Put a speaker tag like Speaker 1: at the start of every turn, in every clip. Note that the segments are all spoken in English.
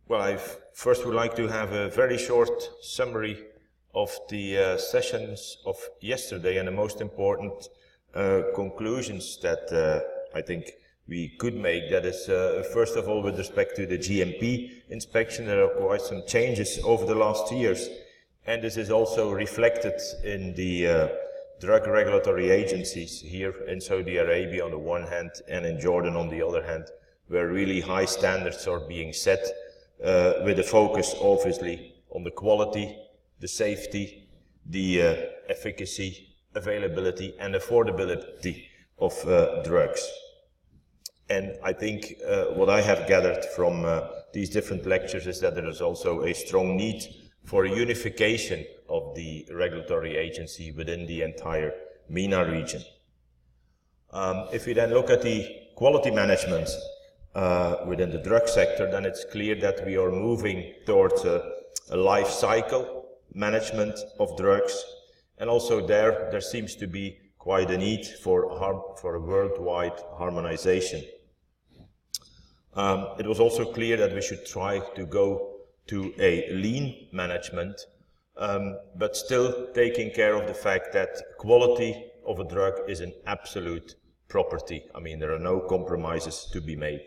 Speaker 1: Well, I first would like to have a very short summary of the sessions of yesterday and the most important conclusions that I think we could make. That is, first of all, with respect to the GMP inspection, there are quite some changes over the last years, and this is also reflected in the drug regulatory agencies here in Saudi Arabia on the one hand and in Jordan on the other hand, where really high standards are being set with a focus obviously on the quality, the safety, the efficacy, availability and affordability of drugs. And I think what I have gathered from these different lectures is that there is also a strong need for a unification of the regulatory agency within the entire MENA region. If we then look at the quality management within the drug sector, then it's clear that we are moving towards a life cycle management of drugs, and also there seems to be quite a need for a worldwide harmonization. It was also clear that we should try to go to a lean management, but still taking care of the fact that quality of a drug is an absolute property. I mean, there are no compromises to be made.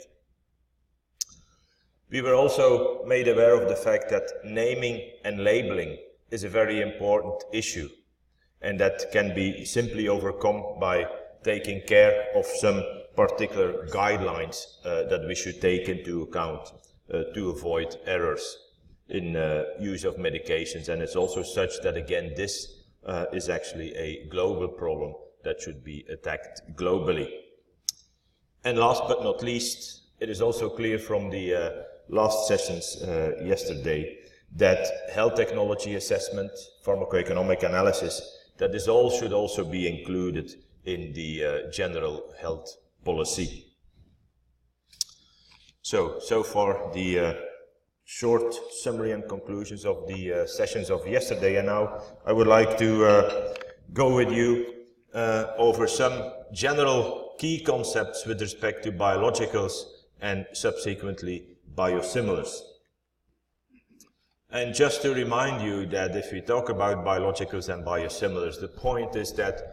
Speaker 1: We were also made aware of the fact that naming and labeling is a very important issue, and that can be simply overcome by taking care of some particular guidelines that we should take into account to avoid errors in use of medications. And it's also such that, again, this is actually a global problem that should be attacked globally. And last but not least, it is also clear from the last sessions yesterday that health technology assessment, pharmacoeconomic analysis, that this all should also be included in the general health policy. So far the short summary and conclusions of the sessions of yesterday, and now I would like to go with you over some general key concepts with respect to biologicals and subsequently biosimilars. And just to remind you that if we talk about biologicals and biosimilars, the point is that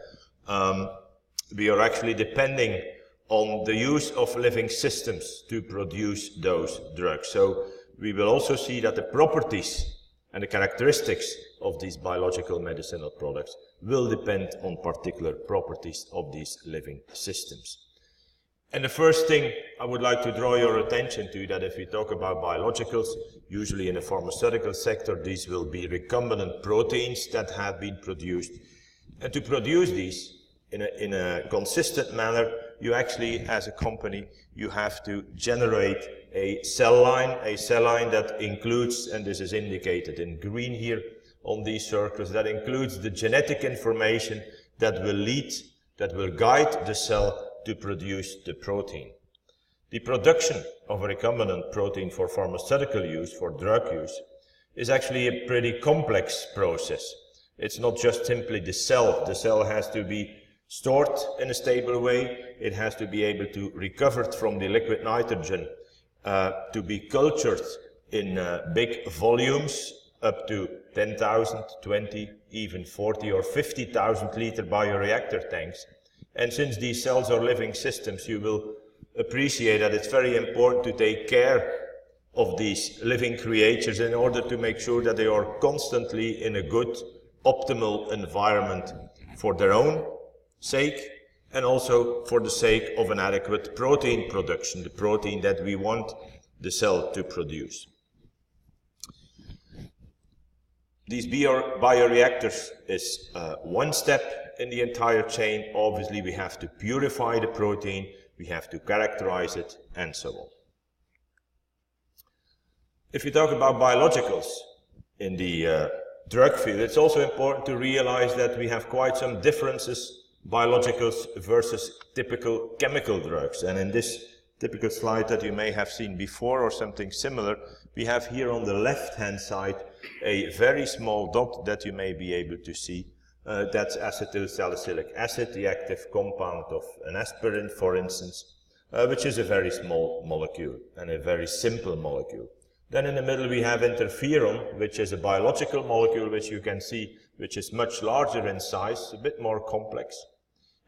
Speaker 1: we are actually depending on the use of living systems to produce those drugs. So we will also see that the properties and the characteristics of these biological medicinal products will depend on particular properties of these living systems. And the first thing I would like to draw your attention to, that if we talk about biologicals, usually in the pharmaceutical sector, these will be recombinant proteins that have been produced. And to produce these in a consistent manner, you actually, as a company, you have to generate a cell line that includes, and this is indicated in green here on these circles, that includes the genetic information that will guide the cell to produce the protein. The production of a recombinant protein for pharmaceutical use, for drug use, is actually a pretty complex process. It's not just simply the cell. The cell has to be stored in a stable way. It has to be able to recover from the liquid nitrogen, to be cultured in big volumes, up to 10,000, 20, even 40 or 50,000 liter bioreactor tanks. And since these cells are living systems, you will appreciate that it's very important to take care of these living creatures in order to make sure that they are constantly in a good, optimal environment for their own sake and also for the sake of an adequate protein production, the protein that we want the cell to produce. These bioreactors is one step in the entire chain. Obviously, we have to purify the protein, we have to characterize it, and so on. If you talk about biologicals in the drug field, it's also important to realize that we have quite some differences, biologicals versus typical chemical drugs. And in this typical slide that you may have seen before or something similar, we have here on the left-hand side a very small dot that you may be able to see. That's acetylsalicylic acid, the active compound of an aspirin, for instance, which is a very small molecule and a very simple molecule. Then in the middle we have interferon, which is a biological molecule, which you can see, which is much larger in size, a bit more complex.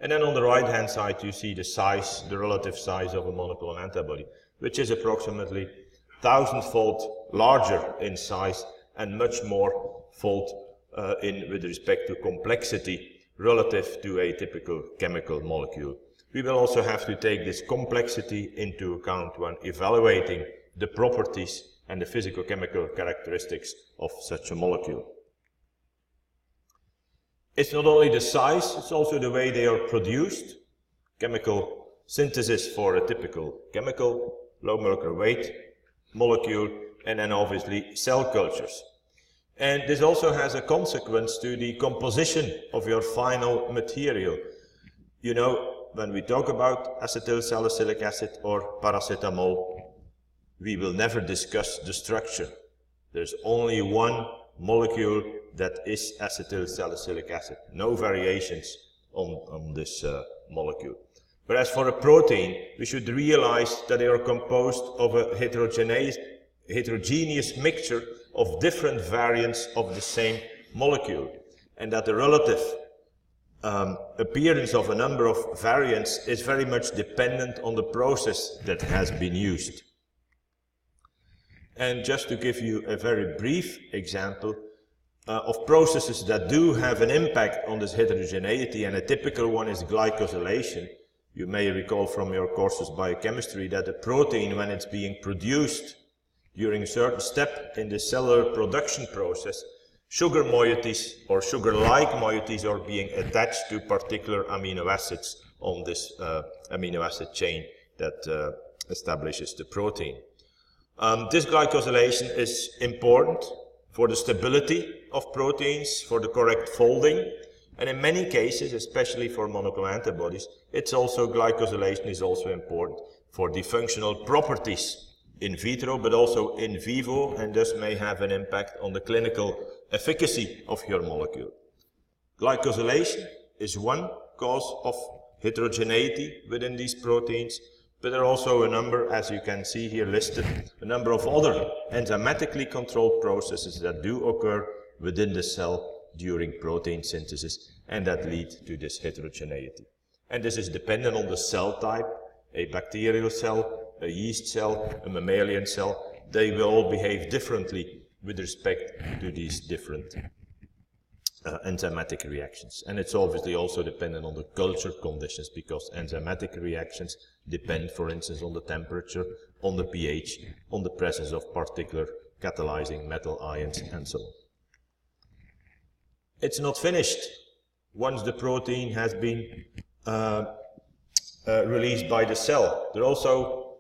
Speaker 1: And then on the right hand side you see the size, the relative size of a monoclonal antibody, which is approximately 1,000-fold larger in size and much more fold with respect to complexity relative to a typical chemical molecule. We will also have to take this complexity into account when evaluating the properties and the physicochemical characteristics of such a molecule. It's not only the size, it's also the way they are produced. Chemical synthesis for a typical chemical, low molecular weight molecule, and then obviously cell cultures. And this also has a consequence to the composition of your final material. You know, when we talk about acetylsalicylic acid or paracetamol, we will never discuss the structure. There's only one molecule that is acetylsalicylic acid. No variations on this molecule. Whereas for a protein, we should realize that they are composed of a heterogeneous mixture of different variants of the same molecule, and that the relative appearance of a number of variants is very much dependent on the process that has been used. And just to give you a very brief example of processes that do have an impact on this heterogeneity, and a typical one is glycosylation. You may recall from your courses biochemistry that a protein, when it's being produced during a certain step in the cellular production process, sugar moieties or sugar-like moieties are being attached to particular amino acids on this amino acid chain that establishes the protein. This glycosylation is important for the stability of proteins, for the correct folding, and in many cases, especially for monoclonal antibodies, glycosylation is also important for the functional properties in vitro, but also in vivo, and thus may have an impact on the clinical efficacy of your molecule. Glycosylation is one cause of heterogeneity within these proteins, but there are also a number, as you can see here listed, a number of other enzymatically controlled processes that do occur within the cell during protein synthesis, and that lead to this heterogeneity. And this is dependent on the cell type, a bacterial cell, a yeast cell, a mammalian cell. They will all behave differently with respect to these different enzymatic reactions. And it's obviously also dependent on the culture conditions, because enzymatic reactions depend, for instance, on the temperature, on the pH, on the presence of particular catalyzing metal ions, and so on. It's not finished once the protein has been released by the cell. There are also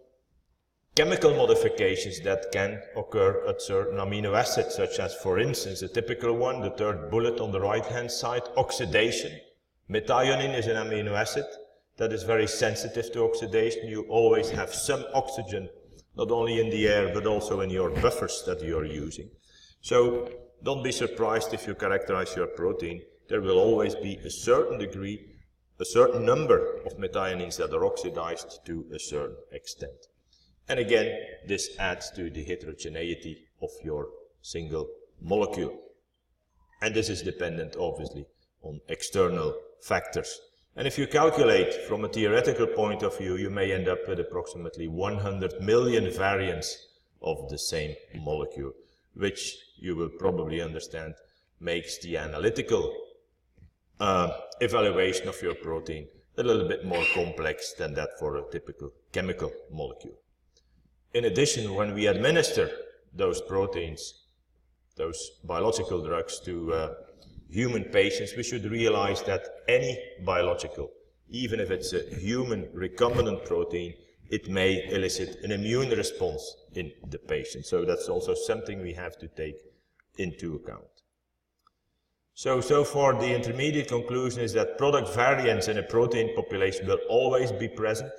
Speaker 1: chemical modifications that can occur at certain amino acids, such as, for instance, a typical one, the third bullet on the right-hand side, oxidation. Methionine is an amino acid that is very sensitive to oxidation. You always have some oxygen, not only in the air, but also in your buffers that you are using. So don't be surprised if you characterize your protein. There will always be a certain degree, a certain number of methionines that are oxidized to a certain extent. And again, this adds to the heterogeneity of your single molecule. And this is dependent, obviously, on external factors. And if you calculate from a theoretical point of view, you may end up with approximately 100 million variants of the same molecule, which you will probably understand makes the analytical evaluation of your protein a little bit more complex than that for a typical chemical molecule. In addition, when we administer those proteins, those biological drugs to human patients, we should realize that any biological, even if it's a human recombinant protein, it may elicit an immune response in the patient. So that's also something we have to take into account. So far the intermediate conclusion is that product variants in a protein population will always be present,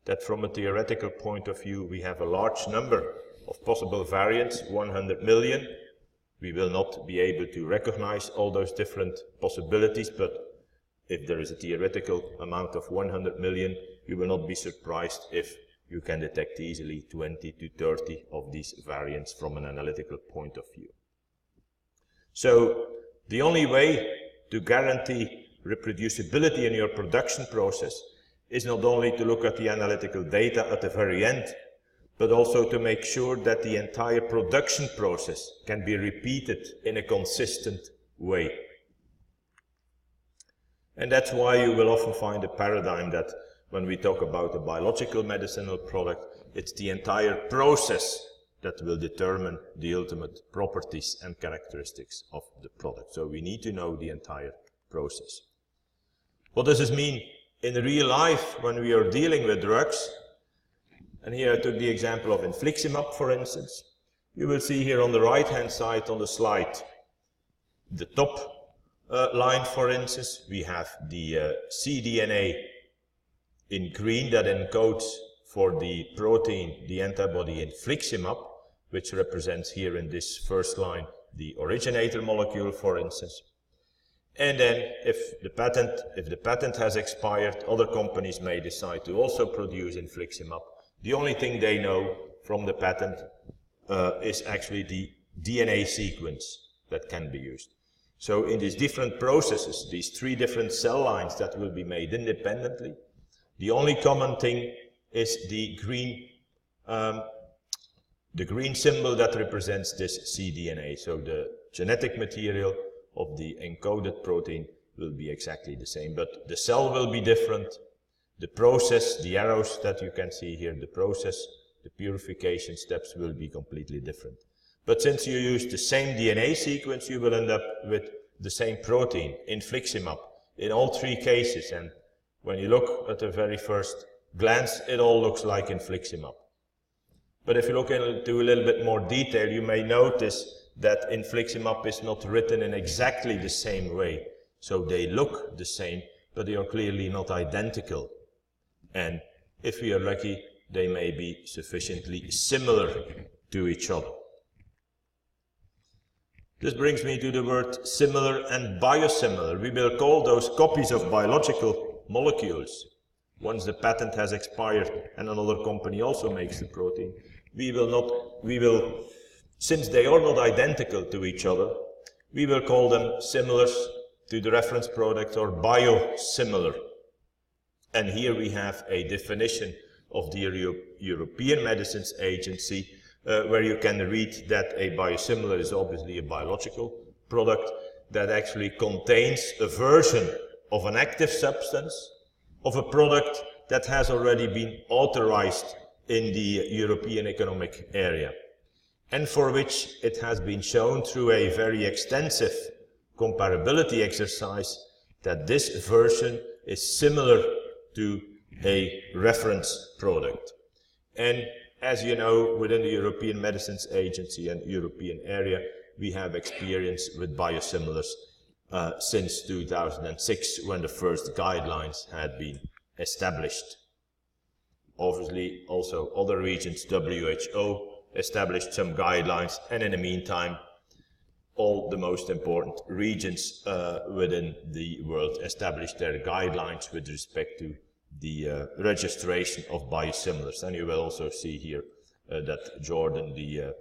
Speaker 1: that from a theoretical point of view we have a large number of possible variants, 100 million. We will not be able to recognize all those different possibilities, but if there is a theoretical amount of 100 million, you will not be surprised if you can detect easily 20 to 30 of these variants from an analytical point of view. So the only way to guarantee reproducibility in your production process is not only to look at the analytical data at the very end, but also to make sure that the entire production process can be repeated in a consistent way. And that's why you will often find a paradigm that when we talk about a biological medicinal product, it's the entire process that will determine the ultimate properties and characteristics of the product. So we need to know the entire process. What does this mean in real life when we are dealing with drugs? And here I took the example of infliximab, for instance. You will see here on the right-hand side on the slide, the top line, for instance, we have the cDNA in green that encodes for the protein, the antibody infliximab, which represents here in this first line the originator molecule, for instance. And then if the patent has expired, other companies may decide to also produce infliximab. The only thing they know from the patent is actually the DNA sequence that can be used. So in these different processes, these three different cell lines that will be made independently, the only common thing is the green symbol that represents this cDNA. So the genetic material of the encoded protein will be exactly the same, but the cell will be different. The process, the arrows that you can see here, the process, the purification steps will be completely different. But since you use the same DNA sequence, you will end up with the same protein, infliximab, in all three cases. And when you look at the very first glance, it all looks like infliximab. But if you look into a little bit more detail, you may notice that infliximab is not written in exactly the same way. So they look the same, but they are clearly not identical. And if we are lucky, they may be sufficiently similar to each other. This brings me to the word similar and biosimilar. We will call those copies of biological molecules. Once the patent has expired and another company also makes the protein, since they are not identical to each other, we will call them similars to the reference product or biosimilar. And here we have a definition of the European Medicines Agency, where you can read that a biosimilar is obviously a biological product that actually contains a version of an active substance of a product that has already been authorized in the European Economic Area, and for which it has been shown through a very extensive comparability exercise that this version is similar to a reference product. And as you know, within the European Medicines Agency and European Area, we have experience with biosimilars since 2006, when the first guidelines had been established. Obviously, also other regions, WHO, established some guidelines, and in the meantime, all the most important regions within the world established their guidelines with respect to the registration of biosimilars. And you will also see here that Jordan, the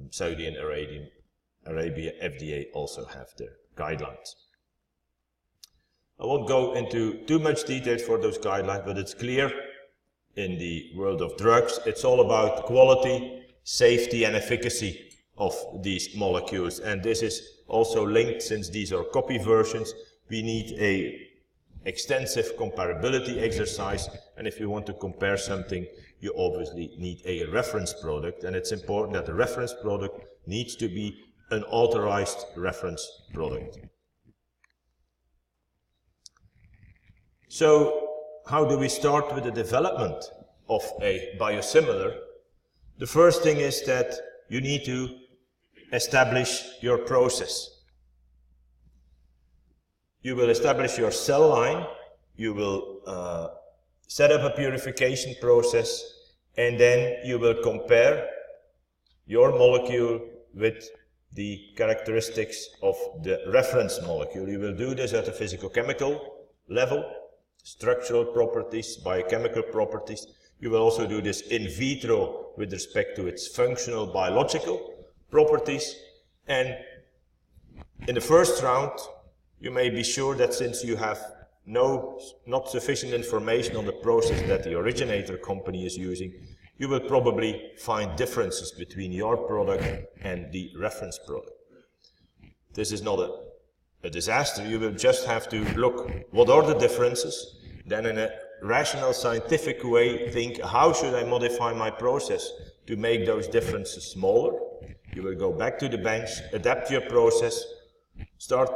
Speaker 1: Saudi and Arabia FDA also have their guidelines. I won't go into too much detail for those guidelines, but it's clear in the world of drugs, it's all about quality, safety and efficacy of these molecules. And this is also linked, since these are copy versions, we need a extensive comparability exercise, and if you want to compare something, you obviously need a reference product, and it's important that the reference product needs to be an authorized reference product. So, how do we start with the development of a biosimilar? The first thing is that you need to establish your process. You will establish your cell line, you will set up a purification process, and then you will compare your molecule with the characteristics of the reference molecule. You will do this at a physicochemical level, structural properties, biochemical properties. You will also do this in vitro with respect to its functional biological properties. And in the first round, you may be sure that since you have not sufficient information on the process that the originator company is using, you will probably find differences between your product and the reference product. This is not a disaster. You will just have to look what are the differences, then in a rational scientific way think how should I modify my process to make those differences smaller. You will go back to the bench, adapt your process, start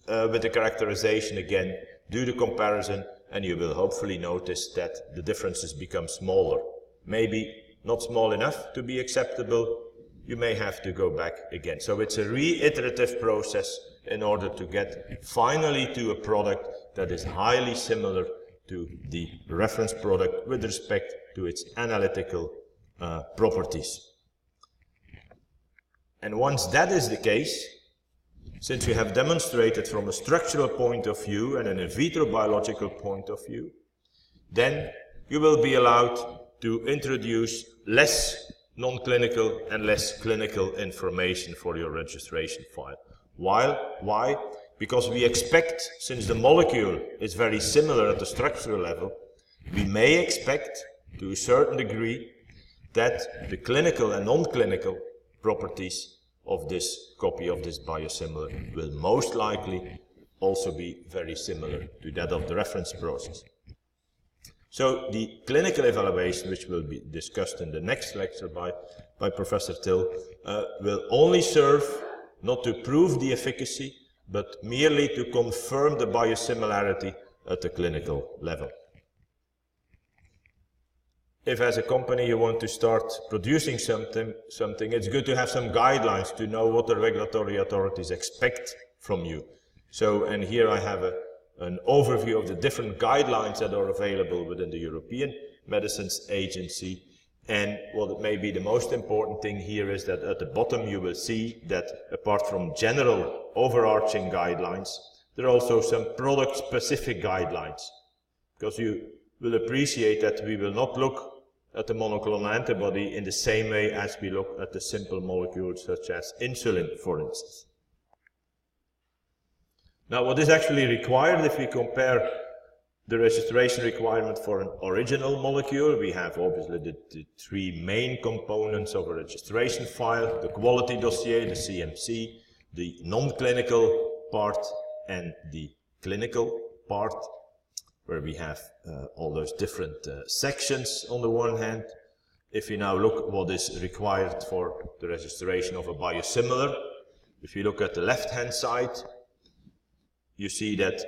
Speaker 1: with the characterization again, do the comparison, and you will hopefully notice that the differences become smaller. Maybe not small enough to be acceptable, you may have to go back again. So it's a reiterative process in order to get finally to a product that is highly similar to the reference product with respect to its analytical properties. And once that is the case, since you have demonstrated from a structural point of view and an in vitro biological point of view, then you will be allowed to introduce less non-clinical and less clinical information for your registration file. Why? Because we expect, since the molecule is very similar at the structural level, we may expect to a certain degree that the clinical and non-clinical properties of this copy of this biosimilar will most likely also be very similar to that of the reference process. So the clinical evaluation, which will be discussed in the next lecture by Professor Till, will only serve not to prove the efficacy, but merely to confirm the biosimilarity at the clinical level. If as a company you want to start producing something, it's good to have some guidelines to know what the regulatory authorities expect from you. So, and here I have an overview of the different guidelines that are available within the European Medicines Agency. And what may be the most important thing here is that at the bottom you will see that apart from general overarching guidelines, there are also some product-specific guidelines. Because you will appreciate that we will not look at the monoclonal antibody in the same way as we look at the simple molecules such as insulin, for instance. Now, what is actually required if we compare the registration requirement for an original molecule? We have obviously the three main components of a registration file: the quality dossier, the CMC, the non-clinical part, and the clinical part, where we have all those different sections on the one hand. If you now look at what is required for the registration of a biosimilar, if you look at the left-hand side, you see that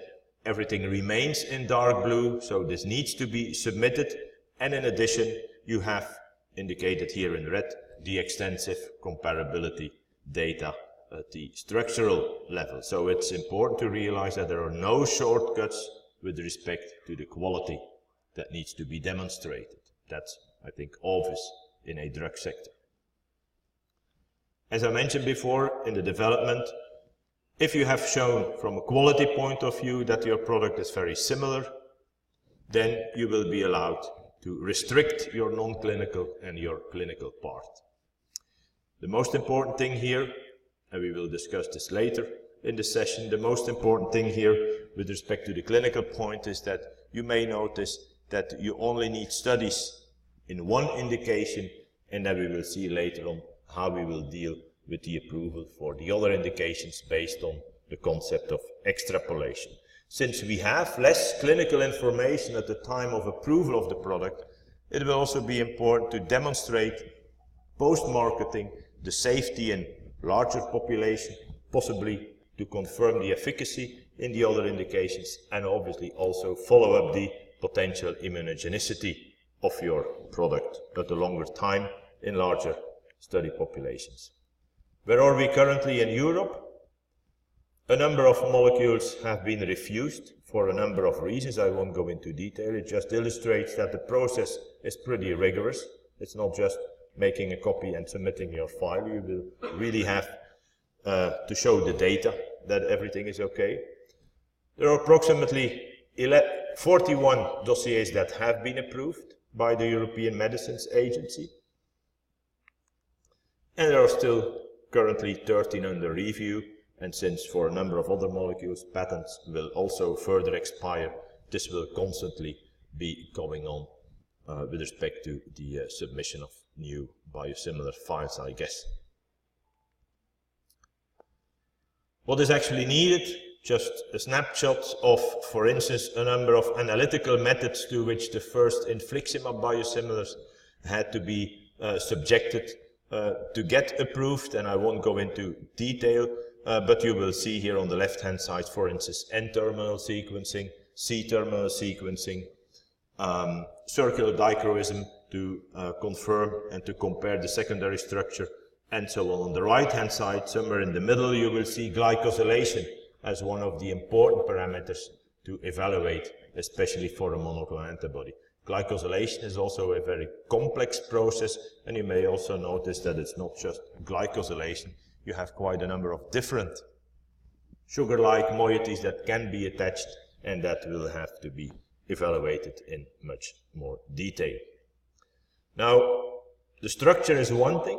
Speaker 1: everything remains in dark blue, so this needs to be submitted. And in addition, you have indicated here in red the extensive comparability data at the structural level. So it's important to realize that there are no shortcuts with respect to the quality that needs to be demonstrated. That's, I think, obvious in a drug sector. As I mentioned before, in the development, if you have shown from a quality point of view that your product is very similar, then you will be allowed to restrict your non-clinical and your clinical part. The most important thing here, and we will discuss this later in the session, the most important thing here with respect to the clinical point is that you may notice that you only need studies in one indication, and then we will see later on how we will deal with the approval for the other indications based on the concept of extrapolation. Since we have less clinical information at the time of approval of the product, it will also be important to demonstrate post-marketing the safety in larger population, possibly to confirm the efficacy in the other indications, and obviously also follow up the potential immunogenicity of your product at a longer time in larger study populations. Where are we currently in Europe? A number of molecules have been refused for a number of reasons. I won't go into detail. It just illustrates that the process is pretty rigorous. It's not just making a copy and submitting your file. You will really have to show the data that everything is okay. There are approximately 41 dossiers that have been approved by the European Medicines Agency. And there are still currently 13 under review, and since for a number of other molecules patents will also further expire, this will constantly be going on with respect to the submission of new biosimilar files, I guess. What is actually needed? Just a snapshot of, for instance, a number of analytical methods to which the first infliximab biosimilars had to be subjected to get approved, and I won't go into detail, but you will see here on the left-hand side, for instance, N-terminal sequencing, C-terminal sequencing, circular dichroism to confirm and to compare the secondary structure, and so on. On the right-hand side, somewhere in the middle, you will see glycosylation as one of the important parameters to evaluate, especially for a monoclonal antibody. Glycosylation is also a very complex process, and you may also notice that it's not just glycosylation. You have quite a number of different sugar-like moieties that can be attached, and that will have to be evaluated in much more detail. Now, the structure is one thing.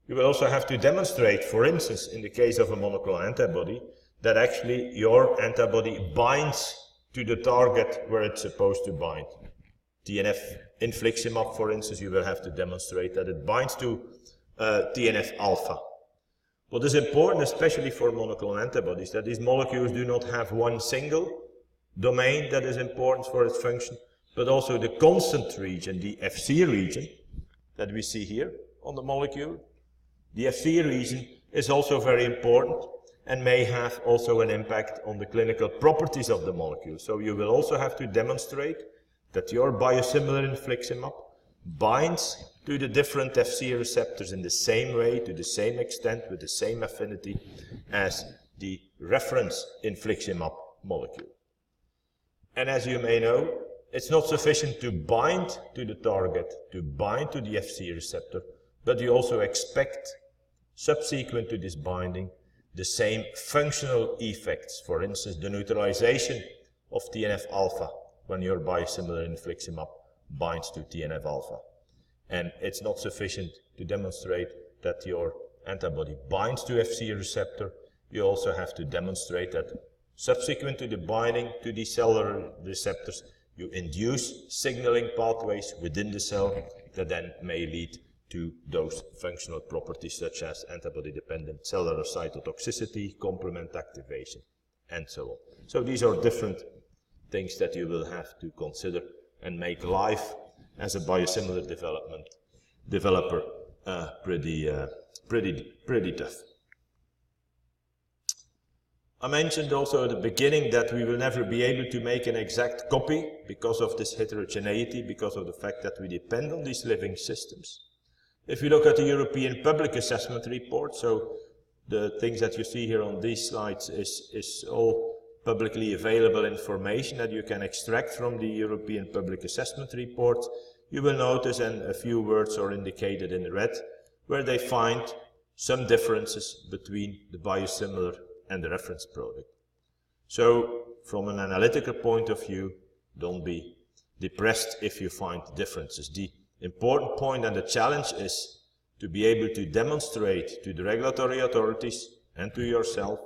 Speaker 1: You will also have to demonstrate, for instance, in the case of a monoclonal antibody, that actually your antibody binds to the target where it's supposed to bind. TNF infliximab, for instance, you will have to demonstrate that it binds to TNF-alpha. What is important, especially for monoclonal antibodies, that these molecules do not have one single domain that is important for its function, but also the constant region, the Fc region, that we see here on the molecule. The Fc region is also very important and may have also an impact on the clinical properties of the molecule. So you will also have to demonstrate that your biosimilar infliximab binds to the different Fc receptors in the same way, to the same extent, with the same affinity as the reference infliximab molecule. And as you may know, it's not sufficient to bind to the target, to bind to the Fc receptor, but you also expect, subsequent to this binding, the same functional effects. For instance, the neutralization of TNF-alpha when your biosimilar infliximab binds to TNF-alpha. And it's not sufficient to demonstrate that your antibody binds to Fc receptor. You also have to demonstrate that subsequent to the binding to these cellular receptors, you induce signaling pathways within the cell that then may lead to those functional properties such as antibody-dependent cellular cytotoxicity, complement activation, and so on. So these are different things that you will have to consider and make life as a biosimilar developer pretty tough. I mentioned also at the beginning that we will never be able to make an exact copy because of this heterogeneity, because of the fact that we depend on these living systems. If you look at the European Public Assessment Report, so the things that you see here on these slides is all publicly available information that you can extract from the European Public Assessment Report, you will notice, and a few words are indicated in red, where they find some differences between the biosimilar and the reference product. So, from an analytical point of view, don't be depressed if you find differences. The important point and the challenge is to be able to demonstrate to the regulatory authorities and to yourself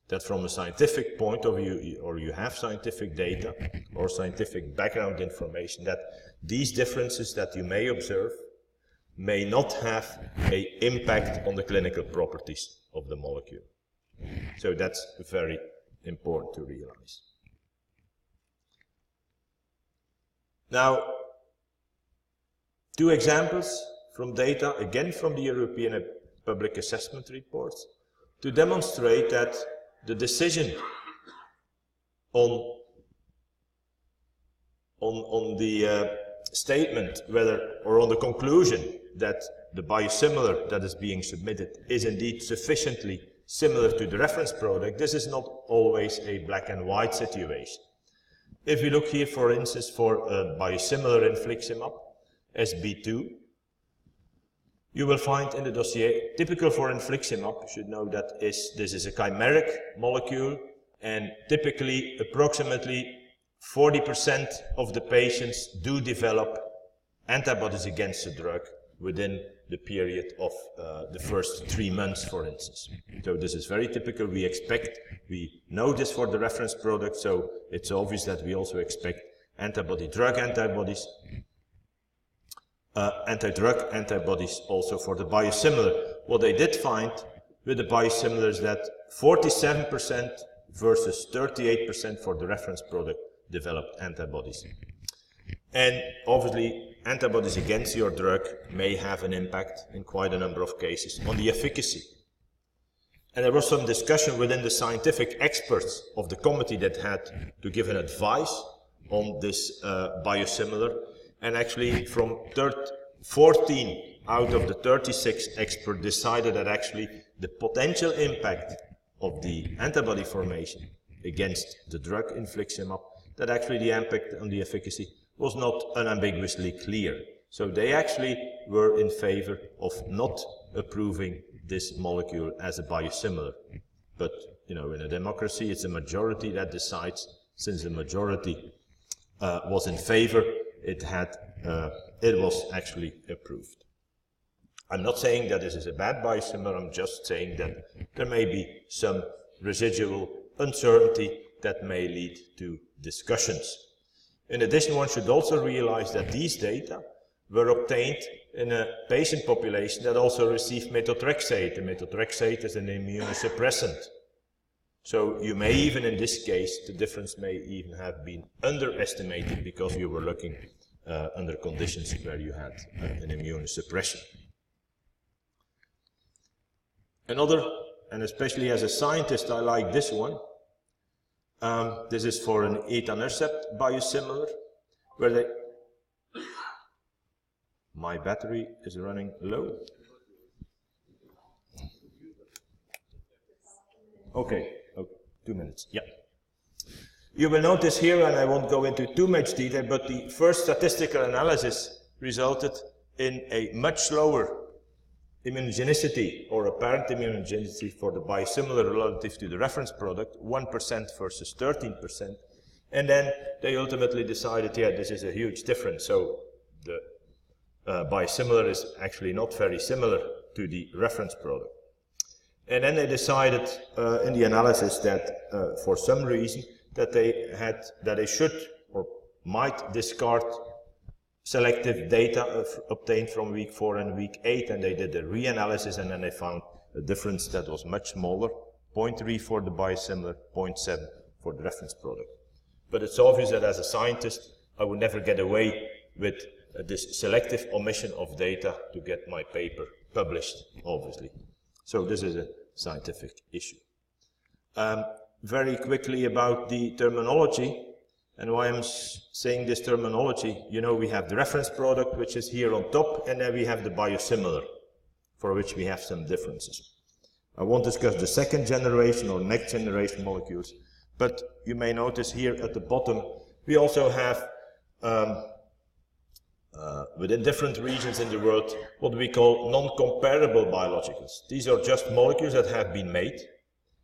Speaker 1: that from a scientific point of view, or you have scientific data or scientific background information, that these differences that you may observe may not have an impact on the clinical properties of the molecule. So that's very important to realize. Now, two examples from data, again from the European Public Assessment Reports, to demonstrate that the decision on the statement whether, or on the conclusion that the biosimilar that is being submitted is indeed sufficiently similar to the reference product, this is not always a black and white situation. If we look here, for instance, for a biosimilar infliximab, SB2, you will find in the dossier, typical for infliximab, you should know that this is a chimeric molecule, and typically approximately 40% of the patients do develop antibodies against the drug within the period of the first 3 months, for instance. So this is very typical. We know this for the reference product, so it's obvious that we also expect antibody-drug antibodies, anti-drug antibodies also for the biosimilar. What they did find with the biosimilars that 47% versus 38% for the reference product developed antibodies. And obviously, antibodies against your drug may have an impact in quite a number of cases on the efficacy. And there was some discussion within the scientific experts of the committee that had to give an advice on this biosimilar. And actually, from 14 out of the 36 experts decided that actually the potential impact of the antibody formation against the drug infliximab, that actually the impact on the efficacy was not unambiguously clear. So they actually were in favor of not approving this molecule as a biosimilar. But, you know, in a democracy, it's a majority that decides. Since the majority was in favor, it was actually approved. I'm not saying that this is a bad biosimilar, I'm just saying that there may be some residual uncertainty that may lead to discussions. In addition, one should also realize that these data were obtained in a patient population that also received methotrexate. And methotrexate is an immunosuppressant. So you may even, in this case, the difference may even have been underestimated because you were looking under conditions where you had an immunosuppression. Another, and especially as a scientist, I like this one. This is for an etanercept biosimilar, where they... My battery is running low. Okay, 2 minutes, yeah. You will notice here, and I won't go into too much detail, but the first statistical analysis resulted in a much slower immunogenicity or apparent immunogenicity for the biosimilar relative to the reference product, 1% versus 13%. And then they ultimately decided, yeah, this is a huge difference. So the biosimilar is actually not very similar to the reference product. And then they decided in the analysis that for some reason that they should or might discard selective data obtained from week 4 and week 8, and they did a reanalysis, and then they found a difference that was much smaller, 0.3 for the biosimilar, 0.7 for the reference product. But it's obvious that as a scientist, I would never get away with this selective omission of data to get my paper published, obviously. So this is a scientific issue. Very quickly about the terminology. And why I'm saying this terminology, you know, we have the reference product, which is here on top, and then we have the biosimilar, for which we have some differences. I won't discuss the second generation or next generation molecules, but you may notice here at the bottom, we also have, within different regions in the world, what we call non-comparable biologicals. These are just molecules that have been made,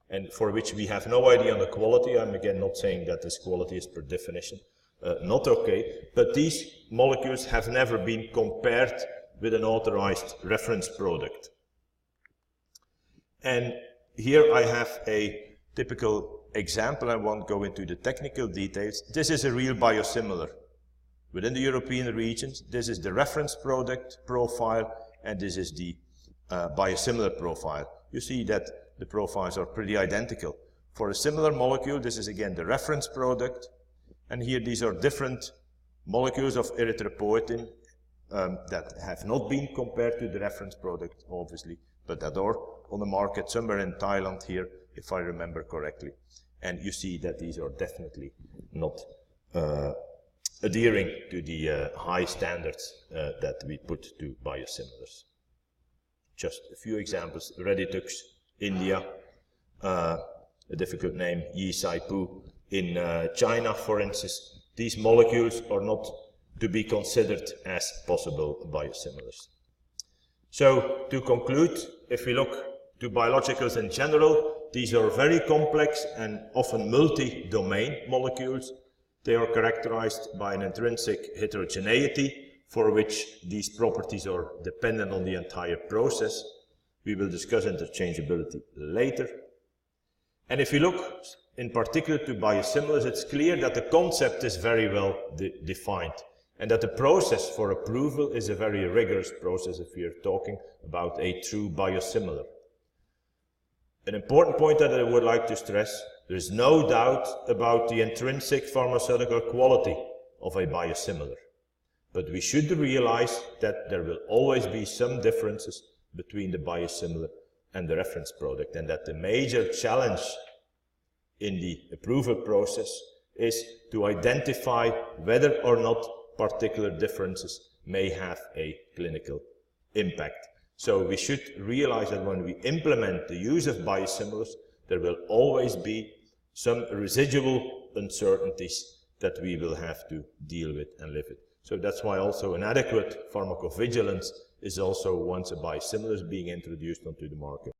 Speaker 1: and for which we have no idea on the quality. I'm again not saying that this quality is per definition not okay, but these molecules have never been compared with an authorized reference product. And here I have a typical example. I won't go into the technical details. This is a real biosimilar. Within the European regions, this is the reference product profile, and this is the biosimilar profile. You see that the profiles are pretty identical. For a similar molecule, this is again the reference product, and here these are different molecules of erythropoietin that have not been compared to the reference product, obviously, but that are on the market somewhere in Thailand here, if I remember correctly. And you see that these are definitely not adhering to the high standards that we put to biosimilars. Just a few examples. Reditux, India, a difficult name, Yi Saipu in China, for instance. These molecules are not to be considered as possible biosimilars. So, to conclude, if we look to biologicals in general, these are very complex and often multi-domain molecules. They are characterized by an intrinsic heterogeneity, for which these properties are dependent on the entire process. We will discuss interchangeability later. And if you look in particular to biosimilars, it's clear that the concept is very well defined, and that the process for approval is a very rigorous process if we are talking about a true biosimilar. An important point that I would like to stress: there is no doubt about the intrinsic pharmaceutical quality of a biosimilar, but we should realize that there will always be some differences between the biosimilar and the reference product, and that the major challenge in the approval process is to identify whether or not particular differences may have a clinical impact. So we should realize that when we implement the use of biosimilars, there will always be some residual uncertainties that we will have to deal with and live with. So that's why also an adequate pharmacovigilance is also, once a biosimilar is being introduced onto the market,